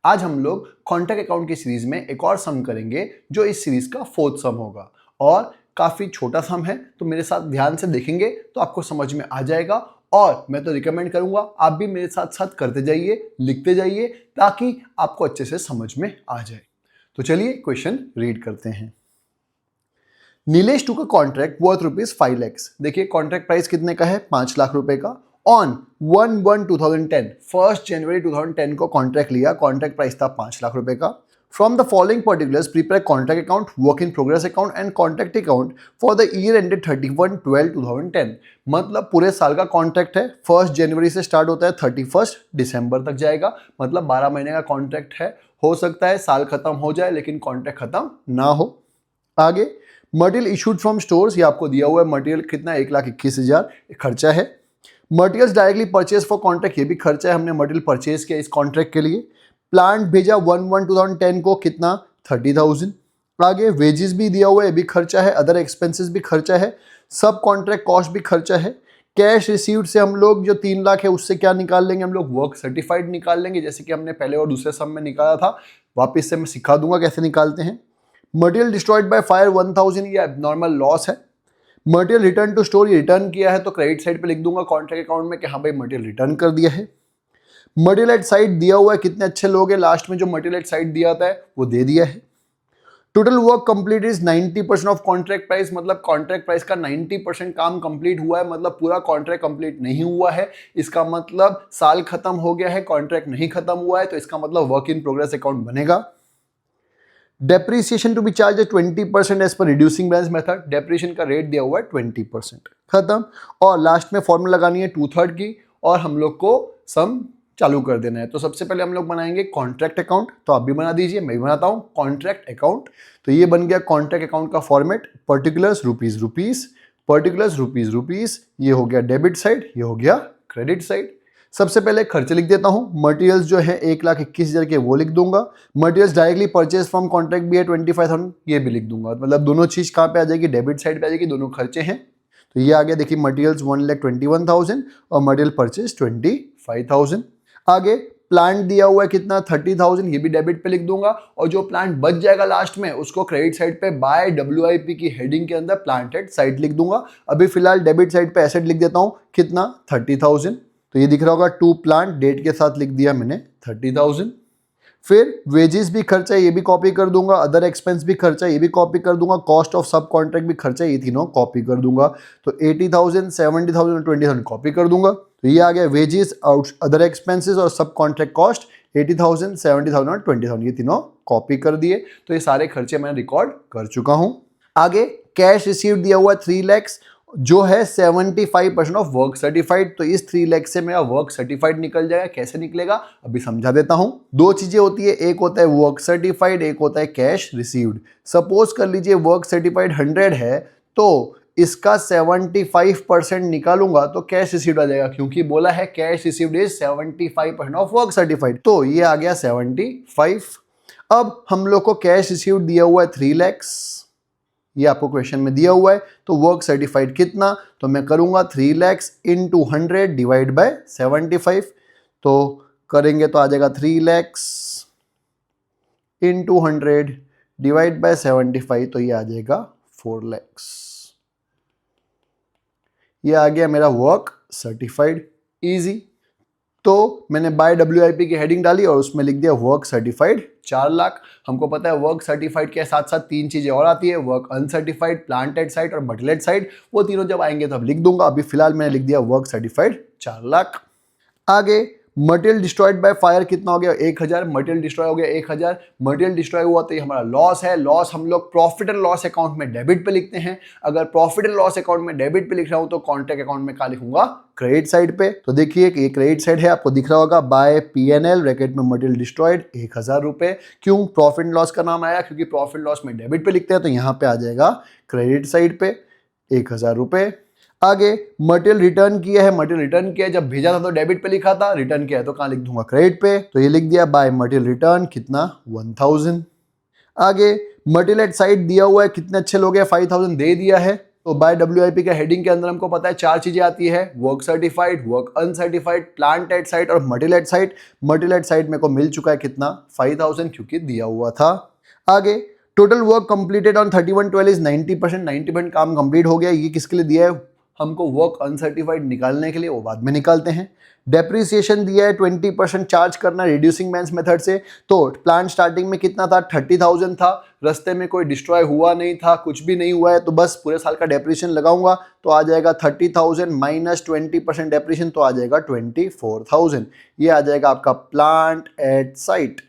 आज हम लोग कॉन्ट्रैक्ट अकाउंट की सीरीज में एक और सम करेंगे जो इस सीरीज का फोर्थ सम होगा और काफी छोटा सम है, तो मेरे साथ ध्यान से देखेंगे तो आपको समझ में आ जाएगा। और मैं तो रिकमेंड करूंगा आप भी मेरे साथ साथ करते जाइए, लिखते जाइए ताकि आपको अच्छे से समझ में आ जाए। तो चलिए क्वेश्चन रीड करते हैं। नीलेश टू का कॉन्ट्रैक्ट वर्थ ₹5 लाख। देखिए कॉन्ट्रैक्ट प्राइस कितने का है, 5 लाख रुपए का। ऑन 1/1/2010, 1 जनवरी 2010 को कॉन्ट्रैक्ट लिया, कॉन्ट्रैक्ट प्राइस था 5 लाख रुपए का। From the following particulars prepare contract account, work in progress account and contract account for the year ended 31/12/2010। मतलब पूरे साल का कॉन्ट्रैक्ट है, 1 जनवरी से स्टार्ट होता है, 31 दिसंबर तक जाएगा, मतलब 12 महीने का कॉन्ट्रैक्ट है। हो सकता है साल खत्म हो जाए लेकिन कॉन्ट्रैक्ट खत्म ना हो। आगे मटेरियल इशूड फ्रॉम स्टोर्स, ये आपको दिया हुआ है। मटेरियल कितना, 1,21,000 खर्चा है। Materials directly purchase for contract, ये भी खर्चा है, हमने मटेरियल परचेज किया इस कॉन्ट्रैक्ट के लिए। प्लांट भेजा 1/1/2010 को, कितना, 30,000। आगे वेजेस भी दिया हुआ है, ये भी खर्चा है। अदर एक्सपेंसेस भी खर्चा है। सब कॉन्ट्रैक्ट कॉस्ट भी खर्चा है। कैश रिसीव्ड से हम लोग जो 3 लाख है उससे क्या निकाल लेंगे, हम लोग वर्क सर्टिफाइड निकाल लेंगे, जैसे कि हमने पहले और दूसरे सम में निकाला था। वापिस से मैं सिखा दूंगा कैसे निकालते हैं। मटेरियल डिस्ट्रॉयड बाय फायर 1000, ये नॉर्मल लॉस है। मटेरियल रिटर्न टू स्टोर, ये रिटर्न किया है तो क्रेडिट साइड पे लिख दूंगा कॉन्ट्रैक्ट अकाउंट में कि हाँ भाई मटेरियल रिटर्न कर दिया है। मटेरियल एट साइड दिया हुआ है, कितने अच्छे लोग हैं, लास्ट में जो मटेरियल एट साइड दिया था वो दे दिया है। Total work complete is 90% of contract price, मतलब कॉन्ट्रैक्ट प्राइस का 90% काम कंप्लीट हुआ है, मतलब पूरा कॉन्ट्रैक्ट कंप्लीट नहीं हुआ है। इसका मतलब साल खत्म हो गया है, कॉन्ट्रैक्ट नहीं खत्म हुआ है, तो इसका मतलब वर्क इन प्रोग्रेस अकाउंट बनेगा। Depreciation to be charge 20% as per reducing balance method, depreciation का रेट दिया हुआ है 20%, खत्म। और लास्ट में फॉर्मूला लगानी है 2/3 की और हम लोग को सम चालू कर देना है। तो सबसे पहले हम लोग बनाएंगे कॉन्ट्रैक्ट अकाउंट, तो आप भी बना दीजिए, मैं भी बनाता हूं कॉन्ट्रैक्ट अकाउंट। तो ये बन गया कॉन्ट्रैक्ट अकाउंट का फॉर्मेट, पर्टिकुलर्स ₹, पर्टिकुलर्स ₹, ये हो गया डेबिट साइड, ये हो गया क्रेडिट साइड। सबसे पहले खर्चे लिख देता हूं। मटेरियल्स जो है 1,21,000 के, वो लिख दूंगा। Materials directly purchase from contract भी है 25,000, ये भी लिख दूंगा। मतलब दोनों चीज कहाँ पे आ जाएगी, डेबिट साइड पे आ जाएगी, दोनों खर्चे हैं। तो ये आ गया, देखिए मटेरियल्स 1,21,000 और मटेरियल परचेज 25,000। आगे प्लांट दिया हुआ है कितना, 30,000, ये भी डेबिट पे लिख दूंगा। और जो प्लांट बच जाएगा लास्ट में उसको क्रेडिट साइड पे बाय WIP की हेडिंग के अंदर प्लांट एट साइड लिख दूंगा। अभी फिलहाल डेबिट साइड पे एसेट लिख देता हूं, कितना, 30,000। तो ये दिख रहा होगा, टू प्लांट, डेट के साथ लिख दिया मैंने 30,000। फिर वेजेस भी खर्चा है, ये भी कॉपी कर दूंगा। अदर एक्सपेंस भी खर्चा है, ये भी कॉपी कर दूंगा। कॉस्ट ऑफ सब कॉन्ट्रैक्ट भी खर्चा है, ये तीनों कॉपी कर दूंगा। तो 80,000, 70,000 और 20,000 कॉपी कर दूंगा। तो ये आ गया वेजेस, अदर एक्सपेंसेस और सब कॉन्ट्रैक्ट कॉस्ट, 80,000, 70,000 और 20,000, ये तीनों कॉपी कर दिए। तो ये सारे खर्चे मैं रिकॉर्ड कर चुका हूं। आगे कैश रिसीव दिया हुआ 3 लाख, जो है 75% ऑफ वर्क सर्टिफाइड। तो इस 3 लाख से मेरा वर्क सर्टिफाइड निकल जाएगा। कैसे निकलेगा अभी समझा देता हूं। दो चीजें होती है, एक होता है वर्क सर्टिफाइड, एक होता है कैश रिसीव्ड। सपोज कर लीजिए वर्क सर्टिफाइड 100 है तो इसका 75% निकालूंगा तो कैश रिसीव्ड आ जाएगा, क्योंकि बोला है cash received is 75% of work certified. तो ये आ गया 75। अब हम लोग को कैश रिसीव्ड दिया हुआ है 3 लाख, ये आपको क्वेश्चन में दिया हुआ है। तो वर्क सर्टिफाइड कितना, तो मैं करूंगा 3 लाख इंटू 100 डिवाइड बाय 75। तो करेंगे तो आ जाएगा 3 लाख इंटू 100 डिवाइड बाय 75, तो ये आ जाएगा 4 लाख। ये आ गया मेरा वर्क सर्टिफाइड, इजी। तो मैंने बाय WIP की हेडिंग डाली और उसमें लिख दिया वर्क सर्टिफाइड 4 लाख। हमको पता है वर्क सर्टिफाइड के साथ साथ 3 चीजें और आती है, work uncertified, plant at site और मटेरियल एट साइट। वो तीनों जब आएंगे तब लिख दूंगा। अभी फिलहाल मैंने लिख दिया वर्क सर्टिफाइड 4 लाख। आगे मटेरियल डिस्ट्रॉयड बाय फायर कितना हो गया, 1,000। मटेरियल डिस्ट्रॉय हो गया 1,000। मटेरियल डिस्ट्रॉय हुआ तो ये हमारा लॉस है। लॉस हम लोग प्रॉफिट एंड लॉस अकाउंट में डेबिट पे लिखते हैं। अगर प्रॉफिट एंड लॉस अकाउंट में डेबिट पे लिख रहा हूं तो कॉन्ट्रैक्ट अकाउंट में क्या लिखूंगा, क्रेडिट साइड पे। तो देखिए ये क्रेडिट साइड है, आपको दिख रहा होगा बाय PNL ब्रैकेट में मटेरियल डिस्ट्रॉयड 1,000 रुपए। क्यों प्रॉफिट एंड लॉस का नाम आया, क्योंकि प्रॉफिट लॉस में डेबिट पे लिखते हैं, तो यहाँ पे आ जाएगा क्रेडिट साइड पे 1,000 रुपए। आगे मटेरियल रिटर्न किया है, मटेरियल रिटर्न किया है, जब भेजा था तो डेबिट पे लिखा था, रिटर्न किया है तो कहाँ लिख दूंगा, क्रेडिट पे। तो ये लिख दिया बाय मटेरियल रिटर्न, कितना, 1,000। आगे मटेरियल एट साइड दिया हुआ है, कितने अच्छे लोग हैं, 5,000 दे दिया है। तो बाय WIP के हेडिंग के अंदर हमको पता है 4 चीजें आती है, work certified, work uncertified, plant at site और material at site. Material at site मेरे को मिल चुका है कितना, 5000, क्योंकि दिया हुआ था। आगे total work completed on 31/12 is 90%। 90% काम कंप्लीट हो गया। ये किसके लिए दिया है, हमको वर्क अनसर्टिफाइड निकालने के लिए, वो बाद में निकालते हैं। डेप्रिसिएशन दिया है 20% चार्ज करना रिड्यूसिंग बैंस मेथड से। तो प्लान स्टार्टिंग में कितना था, 30,000 था। रास्ते में कोई डिस्ट्रॉय हुआ नहीं था, कुछ भी नहीं हुआ है, तो बस पूरे साल का डेप्रिसिएशन लगाऊंगा तो आ जाएगा 30,000 माइनस 20% डेप्रिसिएशन, तो आ जाएगा 24,000। ये आ जाएगा आपका प्लांट एट साइट।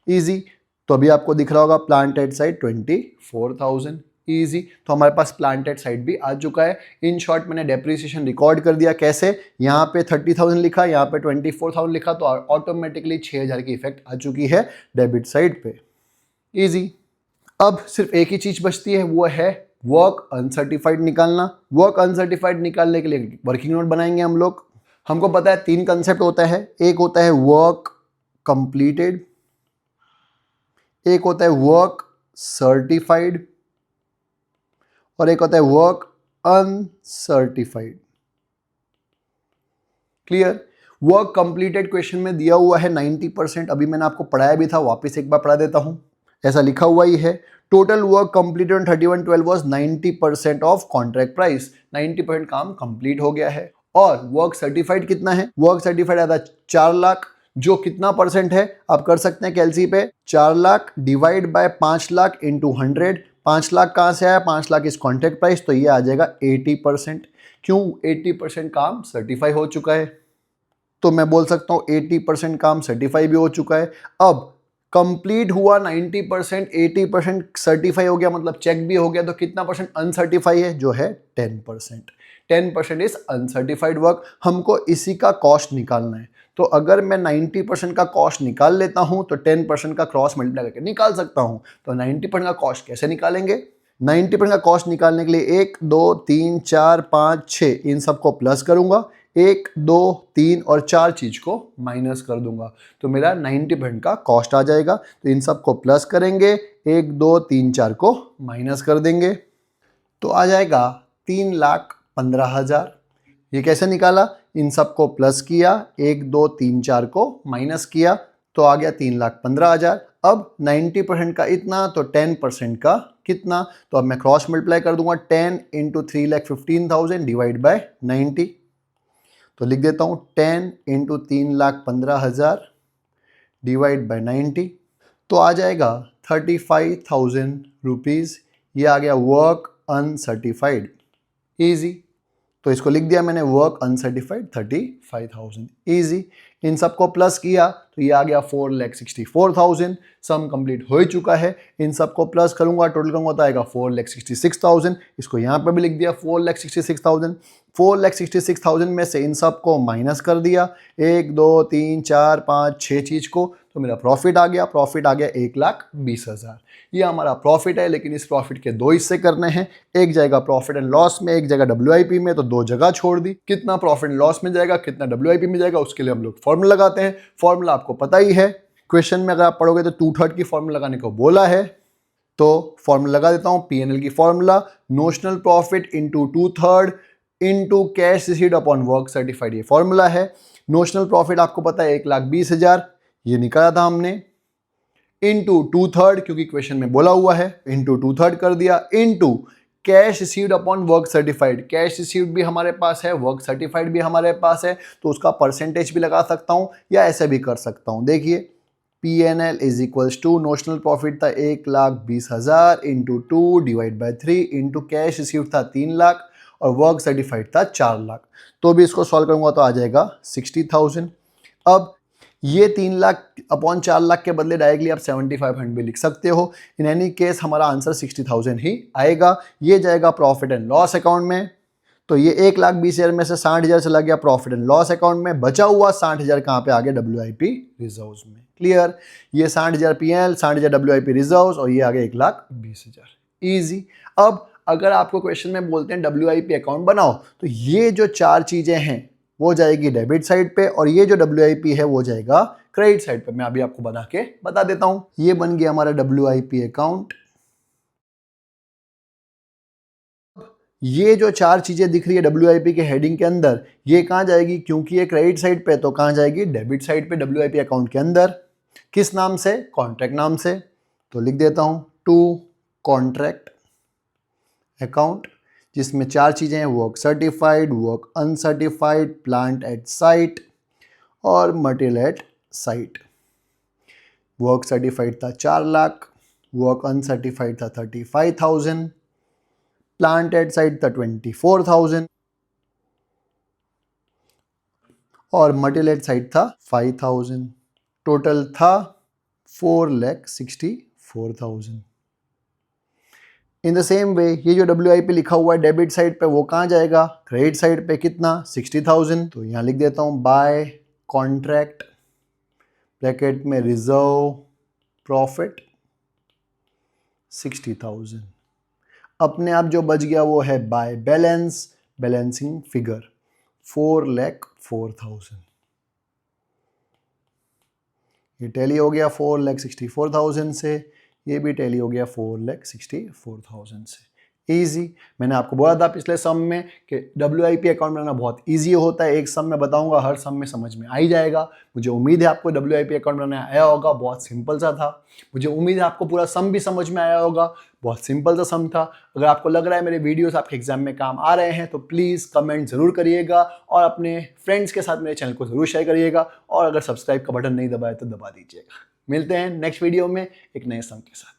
इजी। तो अभी आपको दिख रहा होगा प्लांट एट साइट 24,000। इजी। तो हमारे पास प्लांट एट साइट भी आ चुका है। इन शॉर्ट मैंने डेप्रिसिएशन रिकॉर्ड कर दिया। कैसे, यहाँ पे 30,000 लिखा, यहाँ पे 24,000 लिखा, तो ऑटोमेटिकली 6,000 की इफेक्ट आ चुकी है डेबिट साइड पे। इजी। अब सिर्फ एक ही चीज बचती है, वो है वर्क अनसर्टिफाइड निकालना। वर्क अनसर्टिफाइड निकालने के लिए वर्किंग नोट बनाएंगे हम लोग। हमको पता है 3 कंसेप्ट होता है। एक होता है वर्क कंप्लीटेड, एक होता है वर्क सर्टिफाइड और एक होता है work uncertified. Clear. Work completed question में दिया हुआ है 90%। अभी मैंने आपको पढ़ाया भी था, वापस एक बार पढ़ा देता हूं। ऐसा लिखा हुआ ही है, total work completed on 31/12 was 90% of contract price. 90% काम कंप्लीट हो गया है। और वर्क सर्टिफाइड कितना है, वर्क सर्टिफाइड आता है 4 लाख, जो कितना परसेंट है आप कर सकते हैं कैलसी पे। 4 lakh divide by 5 lakh into 100। 5 lakh कहाँ से आया, 5 लाख इस कॉन्ट्रैक्ट प्राइस, तो ये आ जाएगा 80%। क्यों, 80% काम सर्टिफाई हो चुका है, तो मैं बोल सकता हूँ 80% काम सर्टिफाई भी हो चुका है। अब कंप्लीट हुआ 90%, 80% सर्टिफाई हो गया, मतलब चेक भी हो गया, तो कितना परसेंट अनसर्टिफाई है, जो है 10%। 10% इज अनसर्टिफाइड वर्क। हमको इसी का कॉस्ट निकालना है। तो अगर मैं 90% का कॉस्ट निकाल लेता हूं तो 10% का क्रॉस मल्टीप्लाई करके निकाल सकता हूं। तो 90% का कॉस्ट कैसे निकालेंगे, 90% का कॉस्ट निकालने के लिए 1 2 3 4 5 6 इन सबको प्लस करूंगा, 1 2 3 और 4 चीज को माइनस कर दूंगा, तो मेरा 90% का कॉस्ट आ जाएगा। तो इन सबको प्लस करेंगे, 1 2 3 4 को माइनस कर देंगे, तो आ जाएगा 3,15,000। ये कैसे निकाला, इन सबको प्लस किया, 1 2 3 4 को माइनस किया, तो आ गया 3,15,000। अब 90% का इतना, तो 10% का कितना, तो अब मैं क्रॉस मल्टीप्लाई कर दूंगा, 10 इंटू 3,15,000 डिवाइड बाय 90। तो लिख देता हूँ 10 इंटू 3,15,000 डिवाइड बाय 90, तो आ जाएगा 35,000 रुपीज़। ये आ गया वर्क अनसर्टिफाइड। ईजी। तो इसको लिख दिया मैंने, वर्क अनसर्टिफाइड 35,000। ईजी। इन सबको प्लस किया तो ये आ गया 4,64,000। सम कंप्लीट हो ही चुका है। इन सबको प्लस करूंगा, टोटल करूंगा तो आएगा 4,66,000। इसको यहाँ पे भी लिख दिया 4,66,000। 4,66,000 में से इन सबको माइनस कर दिया, 1 2 3 4 5 6 चीज को, तो मेरा प्रॉफिट आ गया। प्रॉफिट आ गया 1,20,000। ये हमारा प्रॉफिट है, लेकिन इस प्रॉफिट के 2 हिस्से करने हैं। एक जाएगा प्रॉफिट एंड लॉस में, एक जगह WIP में, तो 2 जगह छोड़ दी। कितना प्रॉफिट एंड लॉस में जाएगा, कितना WIP में जाएगा, उसके लिए हम लोग फॉर्मूला लगाते हैं। फॉर्मूला आपको पता ही है, क्वेश्चन में अगर आप पढ़ोगे तो 2/3 की फॉर्मूला लगाने को बोला है, तो फॉर्मूला लगा देता हूं। PNL की formula, notional profit into 2/3 into cash received upon work certified, ये फॉर्मूला है। नोशनल प्रॉफिट आपको पता है 1,20,000, ये निकाला था हमने, इंटू 2/3 क्योंकि क्वेश्चन में बोला हुआ है, इंटू 2/3 कर दिया, into cash received upon work certified. Cash received भी हमारे पास है, वर्क सर्टिफाइड भी हमारे पास है, तो उसका परसेंटेज भी लगा सकता हूं या ऐसे भी कर सकता हूं। देखिए PNL is equals to, notional profit था 1,20,000 into 2 divide by 3 into cash received था 3 लाख और वर्क सर्टिफाइड था 4 लाख। तो भी इसको सॉल्व करूंगा तो आ जाएगा 60,000। अब ये 3 लाख अपॉन 4 लाख के बदले डायरेक्टली आप 7,500 भी लिख सकते हो। इन एनी केस हमारा आंसर 60,000 ही आएगा। ये जाएगा प्रॉफिट एंड लॉस अकाउंट में, तो ये 1,20,000 में से 60,000 चला गया प्रॉफिट एंड लॉस अकाउंट में। बचा हुआ 60,000 कहाँ पे आ गया, WIP रिजर्व्स में। क्लियर। ये 60,000 PNL, 60,000 WIP रिजर्व्स और ये आ गया 1,20,000। ईजी। अब अगर आपको क्वेश्चन में बोलते हैं WIP अकाउंट बनाओ, तो ये जो 4 चीजें हैं वो जाएगी डेबिट साइड पे और ये जो WIP है वो जाएगा क्रेडिट साइड पे। मैं अभी आपको बना के बता देता हूं। ये बन गया हमारा WIP अकाउंट, ये जो 4 चीज़ें दिख रही है WIP के हेडिंग के अंदर, ये कहाँ जाएगी? क्योंकि ये क्रेडिट साइड पे, तो कहाँ जाएगी? डेबिट साइड पे WIP अकाउंट के अंदर। किस नाम से? कॉन्ट्रैक्ट नाम से। तो लिख देता हूँ टू कॉन्ट्रैक्ट अकाउंट, जिसमें 4 चीज़ें हैं, work certified, work uncertified, plant at site और material at site. Work certified था 4 लाख, वर्क अनसर्टिफाइड था 35,000, प्लांट एट साइट था 24,000 और मटेरियल एट साइट था 5,000। टोटल था 4,64,000। इन द सेम वे ये जो WIP लिखा हुआ है डेबिट साइड पे, वो कहाँ जाएगा? क्रेडिट साइड पे। कितना? 60,000। तो यहाँ लिख देता हूँ बाय कॉन्ट्रैक्ट ब्रैकेट में रिजर्व प्रॉफिट 60,000। अपने आप जो बच गया वो है बाय बैलेंस, बैलेंसिंग फिगर 4,04,000। ये टैली हो गया 4,64,000 से, ये भी टैली हो गया 4,64,000 से। ईजी। मैंने आपको बोला था पिछले सम में कि WIP अकाउंट बनाना बहुत ईजी होता है। एक सम में बताऊंगा, हर सम में समझ में आ ही जाएगा। मुझे उम्मीद है आपको WIP अकाउंट बनाना आया होगा, बहुत सिंपल सा था। मुझे उम्मीद है आपको पूरा सम भी समझ में आया होगा, बहुत सिंपल सा सम था। अगर आपको लग रहा है मेरे वीडियोस आपके एग्जाम में काम आ रहे हैं तो प्लीज़ कमेंट ज़रूर करिएगा और अपने फ्रेंड्स के साथ मेरे चैनल को ज़रूर शेयर करिएगा और अगर सब्सक्राइब का बटन नहीं दबाया तो दबा दीजिएगा। मिलते हैं नेक्स्ट वीडियो में एक नए सम के साथ।